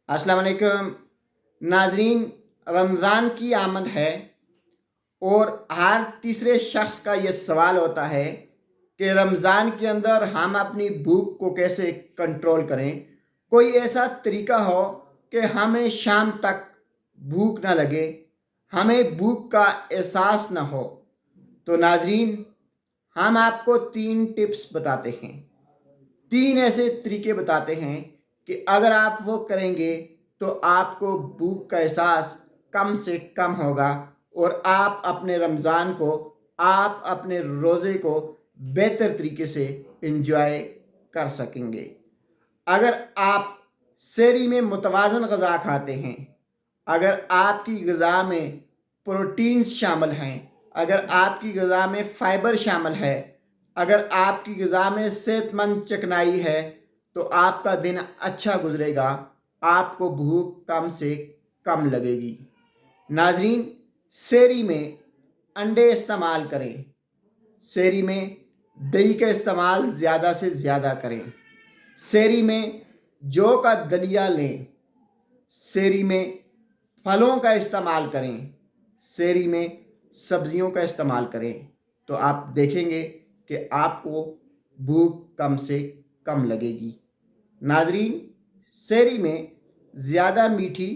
अस्सलाम वालेकुम नाजरीन। रमज़ान की आमद है और हर तीसरे शख्स का ये सवाल होता है कि रमज़ान के अंदर हम अपनी भूख को कैसे कंट्रोल करें। कोई ऐसा तरीका हो कि हमें शाम तक भूख ना लगे, हमें भूख का एहसास ना हो। तो नाजरीन, हम आपको 3 टिप्स बताते हैं, 3 ऐसे तरीके बताते हैं कि अगर आप वो करेंगे तो आपको भूख का एहसास कम से कम होगा और आप अपने रमज़ान को, आप अपने रोज़े को बेहतर तरीके से एंजॉय कर सकेंगे। अगर आप सहरी में मुतवाज़न ग़ज़ा खाते हैं, अगर आपकी ग़ज़ा में प्रोटीन्स शामिल हैं, अगर आपकी ग़ज़ा में फ़ाइबर शामिल है, अगर आपकी ग़ज़ा में सेहतमंद चिकनाई है, तो आपका दिन अच्छा गुजरेगा, आपको भूख कम से कम लगेगी। नाज़रीन, सहरी में अंडे इस्तेमाल करें, सहरी में दही का इस्तेमाल ज़्यादा से ज़्यादा करें, सहरी में जौ का दलिया लें, सहरी में फलों का इस्तेमाल करें, सहरी में सब्जियों का इस्तेमाल करें, तो आप देखेंगे कि आपको भूख कम से कम लगेगी। नाजरीन, सहरी में ज़्यादा मीठी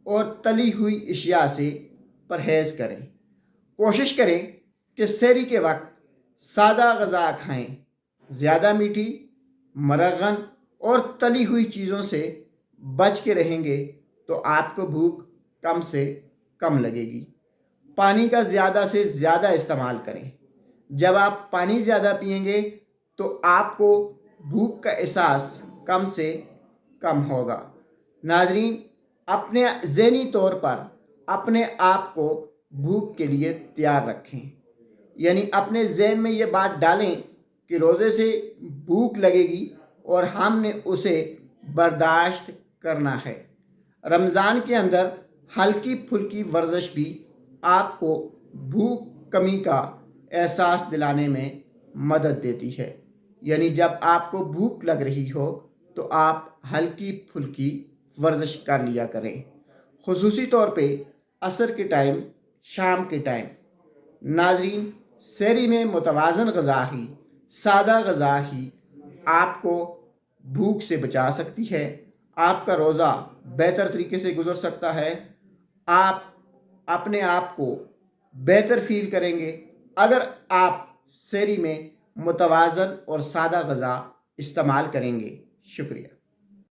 और तली हुई अशिया से परहेज़ करें। कोशिश करें कि सहरी के वक्त सादा ग़ज़ा खाएं। ज़्यादा मीठी, मरगन और तली हुई चीज़ों से बच के रहेंगे तो आपको भूख कम से कम लगेगी। पानी का ज़्यादा से ज़्यादा इस्तेमाल करें। जब आप पानी ज़्यादा पिएंगे तो आपको भूख का एहसास कम से कम होगा। नाजरीन, अपने ज़हनी तौर पर अपने आप को भूख के लिए तैयार रखें, यानी अपने ज़हन में ये बात डालें कि रोज़े से भूख लगेगी और हमने उसे बर्दाश्त करना है। रमज़ान के अंदर हल्की फुल्की वर्जिश भी आपको भूख कमी का एहसास दिलाने में मदद देती है। यानी जब आपको भूख लग रही हो तो आप हल्की फुल्की वर्जिश कर लिया करें, खुसूसी तौर पे असर के टाइम, शाम के टाइम। नाजरीन, सहरी में मुतवाज़न ग़ज़ा ही, सादा ग़ज़ा ही आपको भूख से बचा सकती है, आपका रोज़ा बेहतर तरीके से गुजर सकता है, आप अपने आप को बेहतर फील करेंगे अगर आप सहरी में मुतवाज़न और सादा ग़ज़ा इस्तेमाल करेंगे। शुक्रिया।